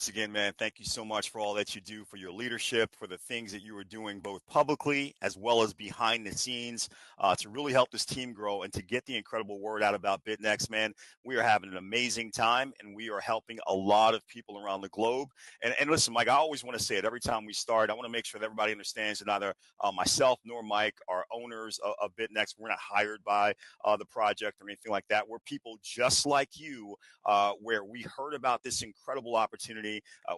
Once again, man, thank you so much for all that you do, for your leadership, for the things that you are doing both publicly as well as behind the scenes to really help this team grow and to get the incredible word out about BitNext, man. We are having an amazing time and we are helping a lot of people around the globe. And listen, Mike, I always want to say it every time we start. I want to make sure that everybody understands that neither myself nor Mike are owners of BitNext. We're not hired by the project or anything like that. We're people just like you where we heard about this incredible opportunity.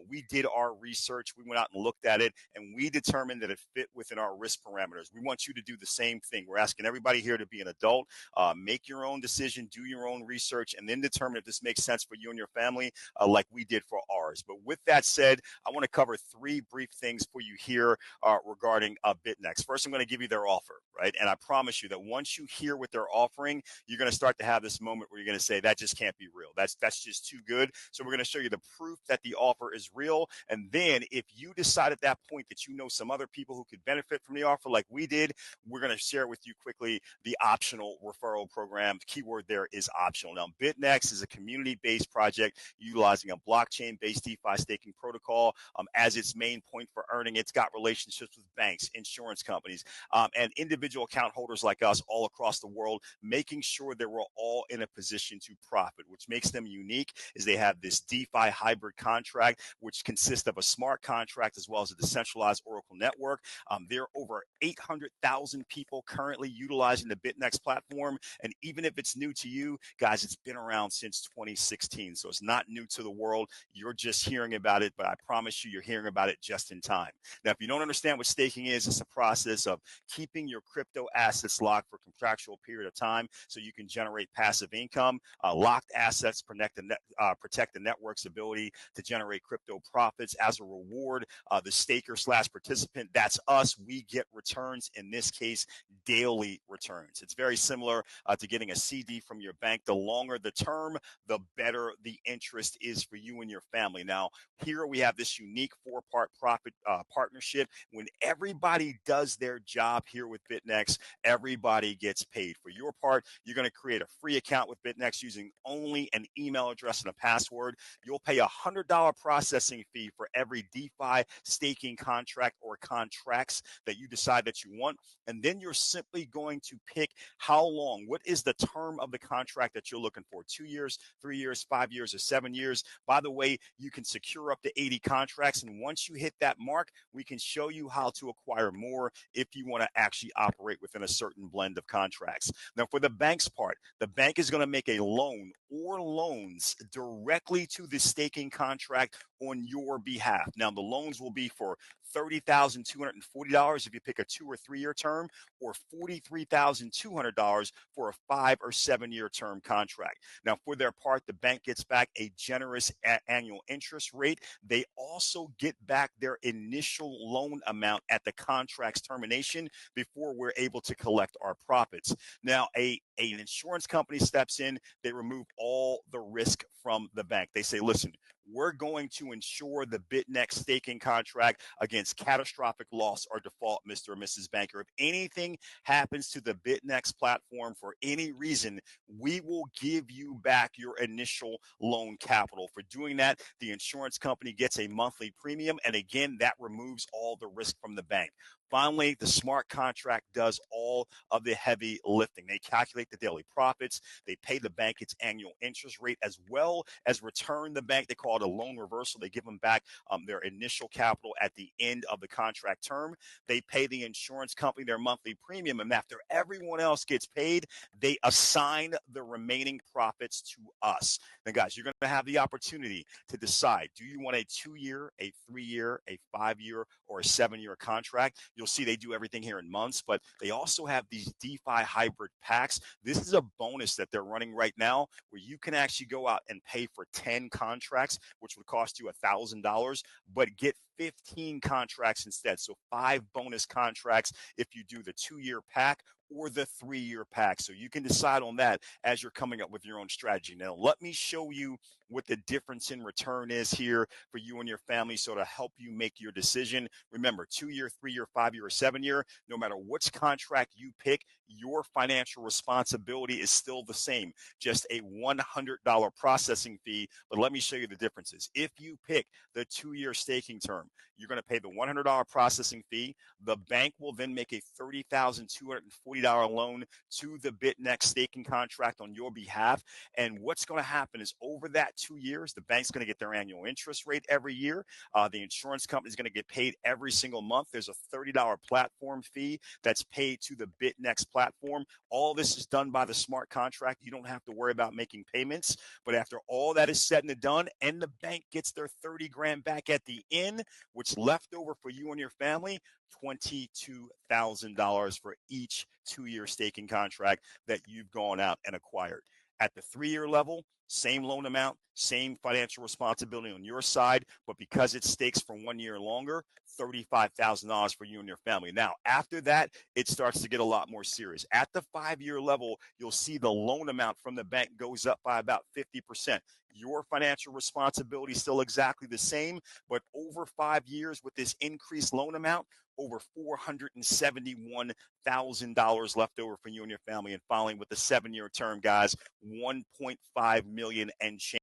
We did our research, we went out and looked at it, and we determined that it fit within our risk parameters. We want you to do the same thing. We're asking everybody here to be an adult, make your own decision, do your own research, and then determine if this makes sense for you and your family, like we did for ours. But with that said, I want to cover three brief things for you here regarding BitNext. First, I'm going to give you their offer, right? And I promise you that once you hear what they're offering, you're going to start to have this moment where you're going to say, that just can't be real. That's just too good. So we're going to show you the proof that the offer is real. And then if you decide at that point that you know some other people who could benefit from the offer like we did, we're going to share with you quickly the optional referral program. The keyword there is optional. Now, BitNext is a community-based project utilizing a blockchain-based DeFi staking protocol as its main point for earning. It's got relationships with banks, insurance companies, and individual account holders like us all across the world, making sure that we're all in a position to profit. Which makes them unique is they have this DeFi hybrid contract, which consists of a smart contract as well as a decentralized Oracle network. There are over 800,000 people currently utilizing the BitNext platform. And even if it's new to you, guys, it's been around since 2016. So it's not new to the world. You're just hearing about it, but I promise you, you're hearing about it just in time. Now, if you don't understand what staking is, it's a process of keeping your crypto assets locked for a contractual period of time so you can generate passive income. Locked assets protect the network's ability to generate crypto profits. As a reward, the staker slash participant, that's us, we get returns, in this case, daily returns. It's very similar to getting a CD from your bank. The longer the term, the better the interest is for you and your family. Now, here we have this unique four-part profit partnership. When everybody does their job here with BitNext, everybody gets paid. For your part, you're going to create a free account with BitNext using only an email address and a password. You'll pay a $100 processing fee for every DeFi staking contract or contracts that you decide that you want. And then you're simply going to pick how long, what is the term of the contract that you're looking for? 2 years, 3 years, 5 years, or 7 years. By the way, you can secure up to 80 contracts. And once you hit that mark, we can show you how to acquire more if you want to actually operate within a certain blend of contracts. Now, for the bank's part, the bank is going to make a loan or loans directly to the staking contract on your behalf. Now, the loans will be for $30,240 if you pick a 2 or 3 year term, or $43,200 for a 5 or 7 year term contract. Now, for their part, the bank gets back a generous annual interest rate. They also get back their initial loan amount at the contract's termination before we're able to collect our profits. Now, an insurance company steps in, they remove all the risk from the bank. They say, listen, we're going to insure the BitNext staking contract against catastrophic loss or default, Mr. or Mrs. Banker. If anything happens to the BitNext platform for any reason, we will give you back your initial loan capital. For doing that, the insurance company gets a monthly premium, and again, that removes all the risk from the bank. Finally, the smart contract does all of the heavy lifting. They calculate the daily profits. They pay the bank its annual interest rate, as well as return the bank. They call it a loan reversal. They give them back their initial capital at the end of the contract term. They pay the insurance company their monthly premium. And after everyone else gets paid, they assign the remaining profits to us. Now, guys, you're going to have the opportunity to decide, do you want a 2-year, a 3-year, a 5-year, or a 7-year contract? You'll see they do everything here in months, but they also have these DeFi hybrid packs. This is a bonus that they're running right now where you can actually go out and pay for 10 contracts, which would cost you $1,000, but get 15 contracts instead. So 5 bonus contracts if you do the 2-year pack or the 3-year pack. So you can decide on that as you're coming up with your own strategy. Now, let me show you what the difference in return is here for you and your family. So to help you make your decision, remember 2-year, 3-year, 5-year, or 7-year, no matter which contract you pick, your financial responsibility is still the same, just a $100 processing fee. But let me show you the differences. If you pick the 2-year staking term, you're going to pay the $100 processing fee. The bank will then make a $30,240 loan to the BitNext staking contract on your behalf. And what's going to happen is over that 2 years, the bank's going to get their annual interest rate every year. The insurance company is going to get paid every single month. There's a $30 platform fee that's paid to the BitNext platform. All this is done by the smart contract. You don't have to worry about making payments. But after all that is said and done, and the bank gets their 30 grand back at the end, what's left over for you and your family, $22,000 for each 2-year staking contract that you've gone out and acquired. At the 3-year level, same loan amount, same financial responsibility on your side, but because it stakes for 1 year longer, $35,000 for you and your family. Now, after that, it starts to get a lot more serious. At the 5-year level, you'll see the loan amount from the bank goes up by about 50%. Your financial responsibility is still exactly the same, but over 5 years with this increased loan amount, over $471,000 left over for you and your family. And finally, with the 7-year term, guys, 1.5 million and change.